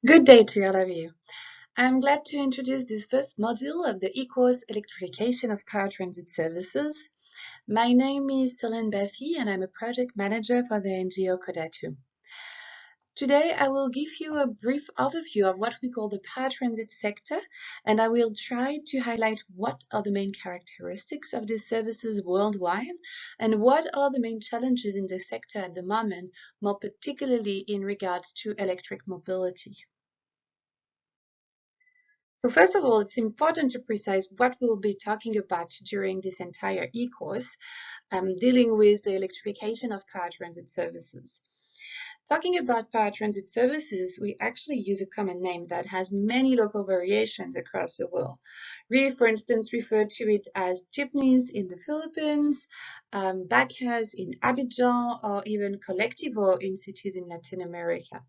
Good day to all of you. I'm glad to introduce this first module of the eCourse Electrification of Paratransit Services. My name is Celine Baffy and I'm a project manager for the NGO Kodatu. Today I will give you a brief overview of what we call the paratransit sector, and I will try to highlight what are the main characteristics of these services worldwide and what are the main challenges in the sector at the moment, more particularly in regards to electric mobility. So first of all, it's important to precise what we'll be talking about during this entire e-course, dealing with the electrification of paratransit services. Talking about paratransit services, we actually use a common name that has many local variations across the world. We, for instance, refer to it as jeepneys in the Philippines, bacas in Abidjan, or even colectivo in cities in Latin America.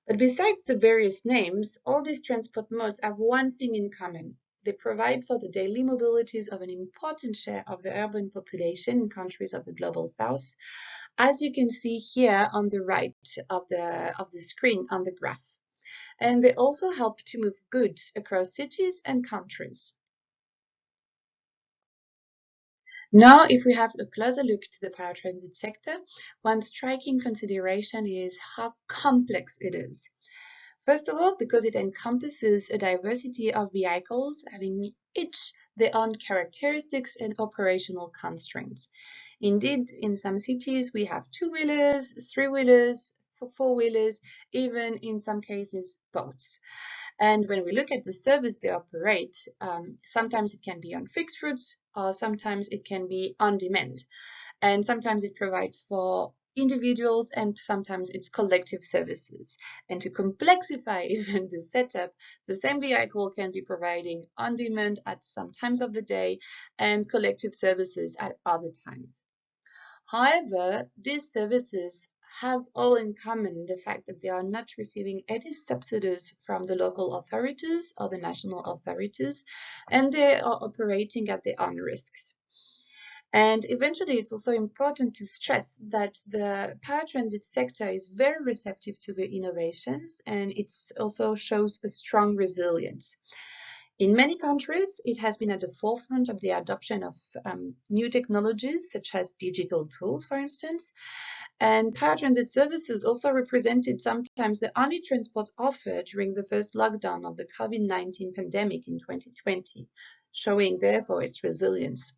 But besides the various names, all these transport modes have one thing in common. They provide for the daily mobilities of an important share of the urban population in countries of the Global South, as you can see here on the right of the screen on the graph. And they also help to move goods across cities and countries. Now, if we have a closer look to the paratransit sector, one striking consideration is how complex it is. First of all, because it encompasses a diversity of vehicles having each their own characteristics and operational constraints. Indeed, in some cities, we have two-wheelers, three-wheelers, four-wheelers, even in some cases, boats. And when we look at the service they operate, sometimes it can be on fixed routes, or sometimes it can be on demand. And sometimes it provides for individuals and sometimes it's collective services. And to complexify even the setup, the same vehicle can be providing on demand at some times of the day and collective services at other times. However, these services have all in common the fact that they are not receiving any subsidies from the local authorities or the national authorities, and they are operating at their own risks. And eventually, it's also important to stress that the paratransit sector is very receptive to the innovations, and it also shows a strong resilience. In many countries, it has been at the forefront of the adoption of new technologies, such as digital tools, for instance. And paratransit services also represented sometimes the only transport offered during the first lockdown of the COVID-19 pandemic in 2020, showing therefore its resilience.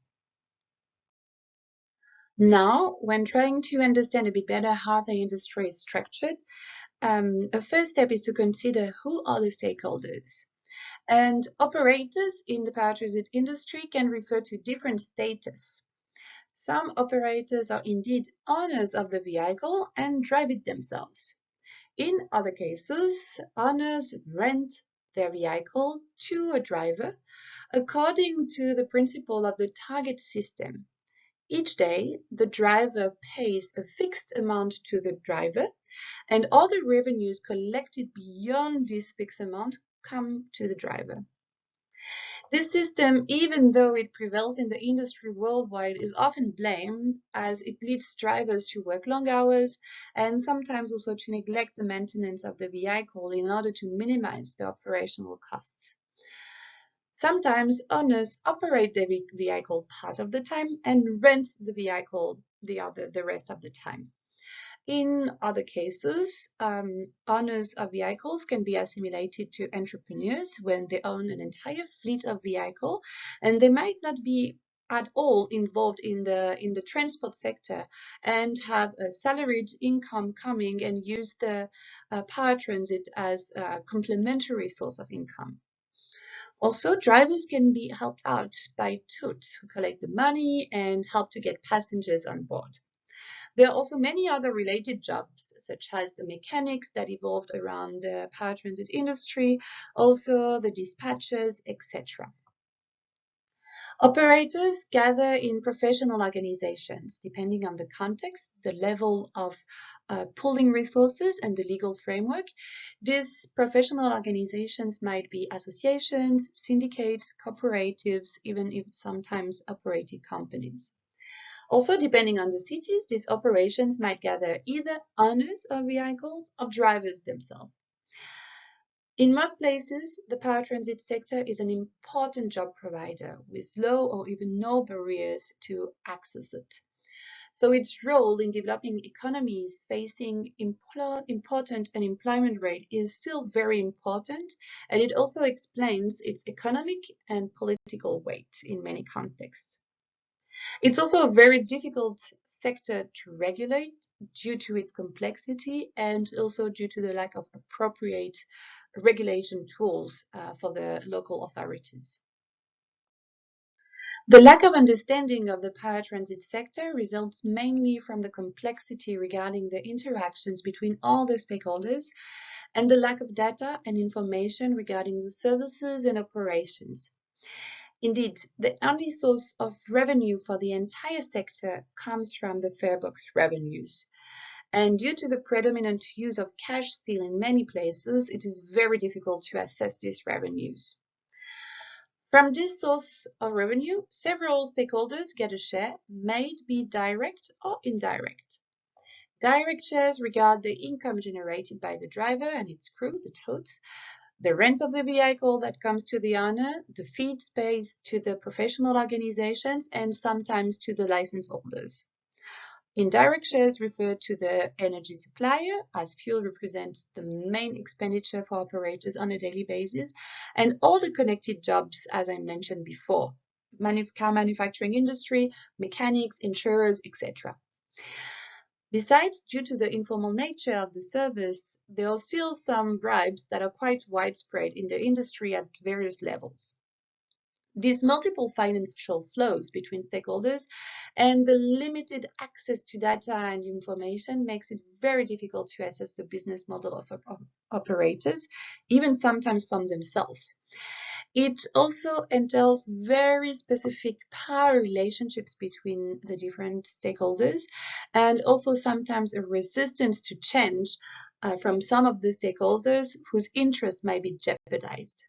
Now, when trying to understand a bit better how the industry is structured, a first step is to consider who are the stakeholders. And operators in the paratransit industry can refer to different status. Some operators are indeed owners of the vehicle and drive it themselves. In other cases, owners rent their vehicle to a driver according to the principle of the target system. Each day, the driver pays a fixed amount to the driver, and all the revenues collected beyond this fixed amount come to the driver. This system, even though it prevails in the industry worldwide, is often blamed as it leads drivers to work long hours and sometimes also to neglect the maintenance of the vehicle in order to minimize the operational costs. Sometimes owners operate the vehicle part of the time and rent the vehicle the rest of the time. In other cases, owners of vehicles can be assimilated to entrepreneurs when they own an entire fleet of vehicle, and they might not be at all involved in the transport sector and have a salaried income coming and use the paratransit as a complementary source of income. Also, drivers can be helped out by toots who collect the money and help to get passengers on board. There are also many other related jobs, such as the mechanics that evolved around the paratransit industry, also the dispatchers, etc. Operators gather in professional organizations, depending on the context, the level of pooling resources, and the legal framework. These professional organizations might be associations, syndicates, cooperatives, even if sometimes operated companies. Also, depending on the cities, these operations might gather either owners of vehicles or drivers themselves. In most places, the paratransit sector is an important job provider with low or even no barriers to access it. So its role in developing economies facing important unemployment rate is still very important, and it also explains its economic and political weight in many contexts. It's also a very difficult sector to regulate due to its complexity and also due to the lack of appropriate regulation tools for the local authorities. The lack of understanding of the paratransit sector results mainly from the complexity regarding the interactions between all the stakeholders and the lack of data and information regarding the services and operations. Indeed, the only source of revenue for the entire sector comes from the farebox revenues. And due to the predominant use of cash still in many places, it is very difficult to assess these revenues. From this source of revenue, several stakeholders get a share, may it be direct or indirect. Direct shares regard the income generated by the driver and its crew, the totes, the rent of the vehicle that comes to the owner, the fees paid to the professional organizations, and sometimes to the license holders. Indirect shares refer to the energy supplier, as fuel represents the main expenditure for operators on a daily basis, and all the connected jobs, as I mentioned before, car manufacturing industry, mechanics, insurers, etc. Besides, due to the informal nature of the service, there are still some bribes that are quite widespread in the industry at various levels. These multiple financial flows between stakeholders and the limited access to data and information makes it very difficult to assess the business model of operators, even sometimes from themselves. It also entails very specific power relationships between the different stakeholders and also sometimes a resistance to change from some of the stakeholders whose interests may be jeopardized.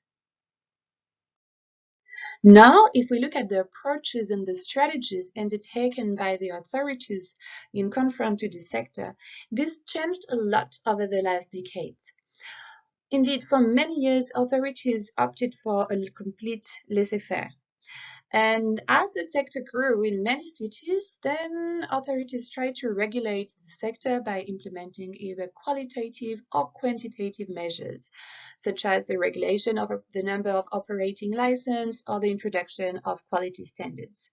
Now, if we look at the approaches and the strategies undertaken by the authorities in confront to the sector, this changed a lot over the last decades. Indeed, for many years, authorities opted for a complete laissez-faire. And as the sector grew in many cities, then authorities tried to regulate the sector by implementing either qualitative or quantitative measures, such as the regulation of the number of operating licenses or the introduction of quality standards.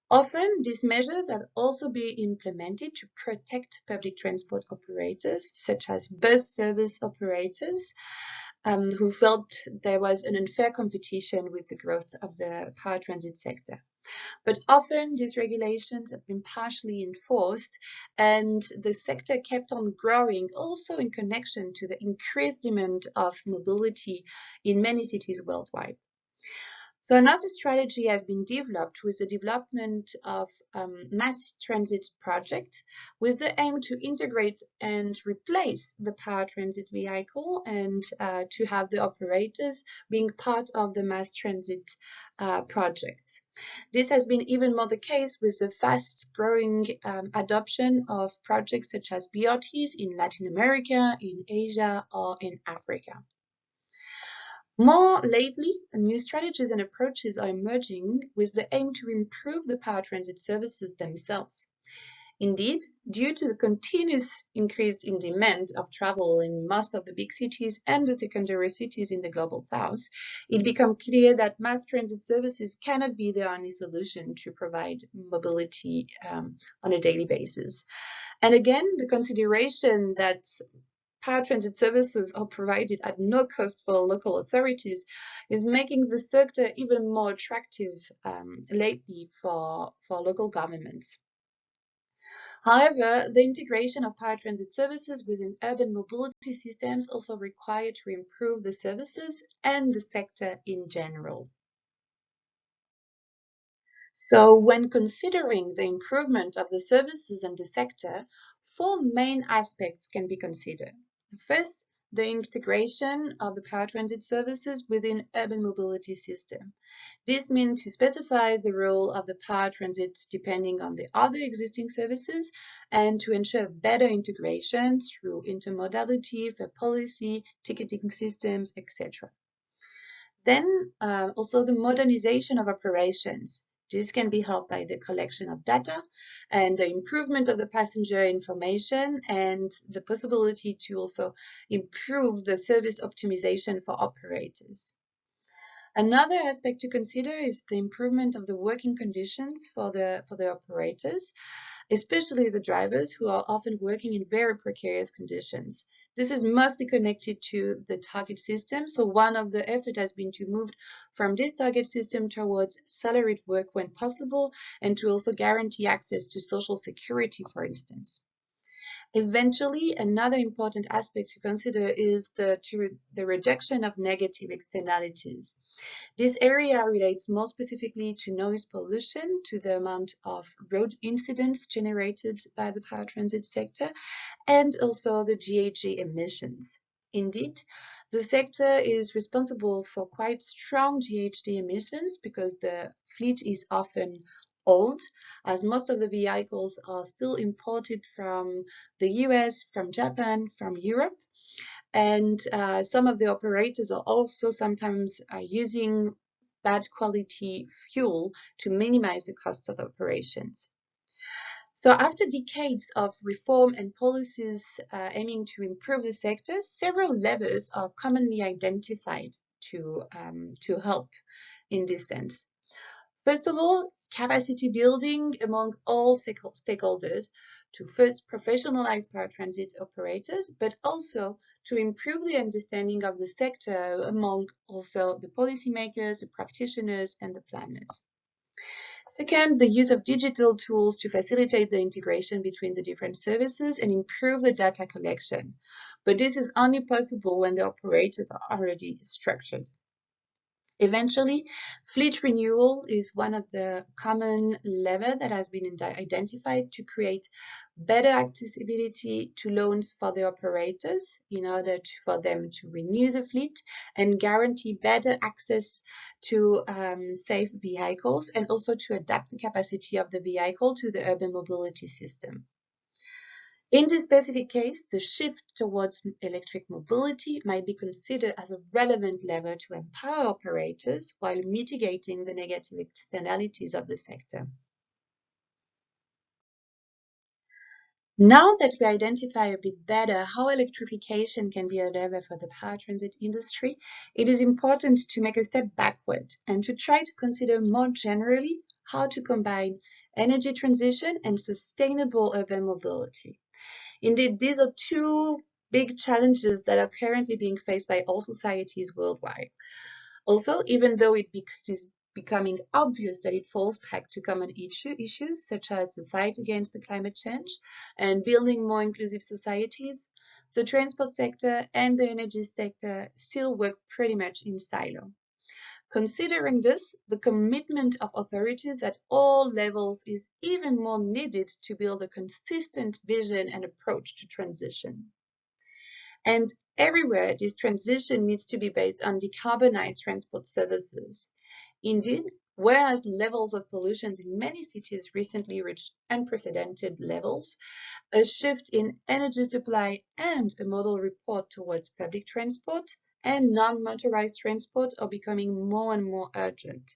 Often, these measures have also been implemented to protect public transport operators, such as bus service operators, who felt there was an unfair competition with the growth of the paratransit sector. But often these regulations have been partially enforced, and the sector kept on growing also in connection to the increased demand of mobility in many cities worldwide. So another strategy has been developed with the development of mass transit projects with the aim to integrate and replace the paratransit vehicle and to have the operators being part of the mass transit projects. This has been even more the case with the fast-growing adoption of projects such as BRTs in Latin America, in Asia, or in Africa. More lately, new strategies and approaches are emerging with the aim to improve the paratransit services themselves. Indeed, due to the continuous increase in demand of travel in most of the big cities and the secondary cities in the global south, it becomes clear that mass transit services cannot be the only solution to provide mobility on a daily basis. And again, the consideration that paratransit services are provided at no cost for local authorities is making the sector even more attractive lately for local governments. However, the integration of paratransit services within urban mobility systems also required to improve the services and the sector in general. So when considering the improvement of the services and the sector, four main aspects can be considered. The first, the integration of the paratransit services within urban mobility system. This means to specify the role of the paratransit depending on the other existing services and to ensure better integration through intermodality, fair policy, ticketing systems, etc. Then also the modernization of operations. This can be helped by the collection of data and the improvement of the passenger information and the possibility to also improve the service optimization for operators. Another aspect to consider is the improvement of the working conditions for the operators, especially the drivers who are often working in very precarious conditions. This is mostly connected to the target system. So one of the effort has been to move from this target system towards salaried work when possible and to also guarantee access to social security, for instance. Eventually, another important aspect to consider is the reduction of negative externalities. This area relates more specifically to noise pollution, to the amount of road incidents generated by the paratransit sector, and also the GHG emissions. Indeed, the sector is responsible for quite strong GHG emissions because the fleet is often old, as most of the vehicles are still imported from the US, from Japan, from Europe. And some of the operators are also sometimes using bad quality fuel to minimize the costs of operations. So after decades of reform and policies aiming to improve the sector, several levers are commonly identified to help in this sense. First of all, capacity building among all stakeholders to first professionalize paratransit operators, but also to improve the understanding of the sector among also the policymakers, the practitioners, and the planners. Second, the use of digital tools to facilitate the integration between the different services and improve the data collection. But this is only possible when the operators are already structured. Eventually, fleet renewal is one of the common levers that has been identified to create better accessibility to loans for the operators in order for them to renew the fleet and guarantee better access to safe vehicles and also to adapt the capacity of the vehicle to the urban mobility system. In this specific case, the shift towards electric mobility might be considered as a relevant lever to empower operators while mitigating the negative externalities of the sector. Now that we identify a bit better how electrification can be a lever for the paratransit industry, it is important to make a step backward and to try to consider more generally how to combine energy transition and sustainable urban mobility. Indeed, these are two big challenges that are currently being faced by all societies worldwide. Also, even though it is becoming obvious that it falls back to common issues such as the fight against the climate change and building more inclusive societies, the transport sector and the energy sector still work pretty much in silo. Considering this, the commitment of authorities at all levels is even more needed to build a consistent vision and approach to transition. And everywhere, this transition needs to be based on decarbonized transport services. Indeed, whereas levels of pollution in many cities recently reached unprecedented levels, a shift in energy supply and a model report towards public transport and non-motorized transport are becoming more and more urgent,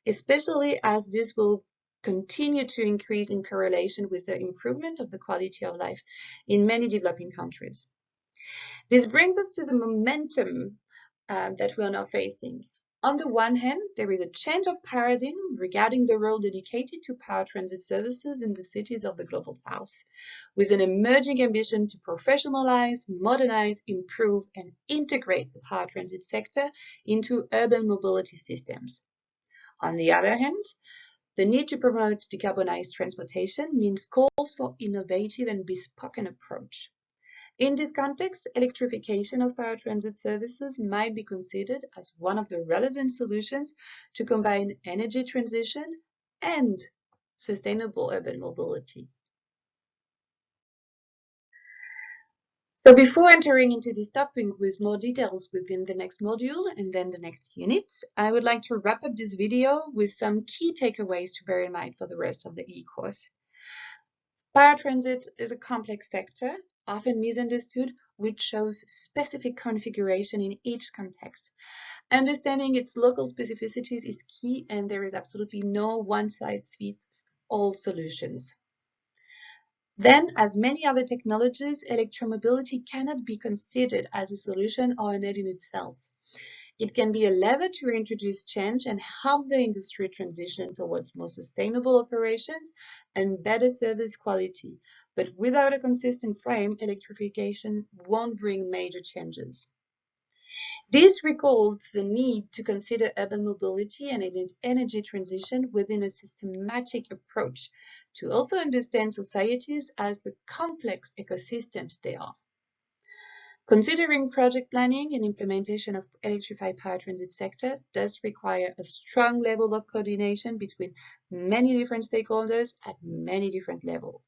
especially as this will continue to increase in correlation with the improvement of the quality of life in many developing countries. This brings us to the momentum that we are now facing. On the one hand, there is a change of paradigm regarding the role dedicated to paratransit services in the cities of the Global South, with an emerging ambition to professionalize, modernize, improve, and integrate the paratransit sector into urban mobility systems. On the other hand, the need to promote decarbonized transportation means calls for innovative and bespoke approach. In this context, electrification of paratransit services might be considered as one of the relevant solutions to combine energy transition and sustainable urban mobility. So before entering into this topic with more details within the next module and then the next unit, I would like to wrap up this video with some key takeaways to bear in mind for the rest of the e-course. Paratransit is a complex sector, often misunderstood, which shows specific configuration in each context. Understanding its local specificities is key, and there is absolutely no one-size-fits-all solutions. Then, as many other technologies, electromobility cannot be considered as a solution or an end in itself. It can be a lever to introduce change and help the industry transition towards more sustainable operations and better service quality. But without a consistent frame, electrification won't bring major changes. This recalls the need to consider urban mobility and energy transition within a systematic approach to also understand societies as the complex ecosystems they are. Considering project planning and implementation of electrified power transit sector does require a strong level of coordination between many different stakeholders at many different levels.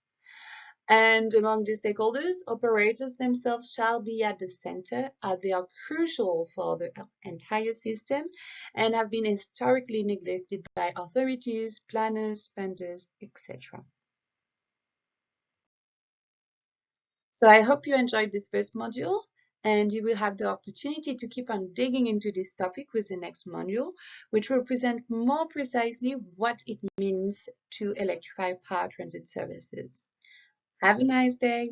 And among these stakeholders, operators themselves shall be at the center, as they are crucial for the entire system and have been historically neglected by authorities, planners, funders, etc. So I hope you enjoyed this first module, and you will have the opportunity to keep on digging into this topic with the next module, which will present more precisely what it means to electrify power transit services. Have a nice day.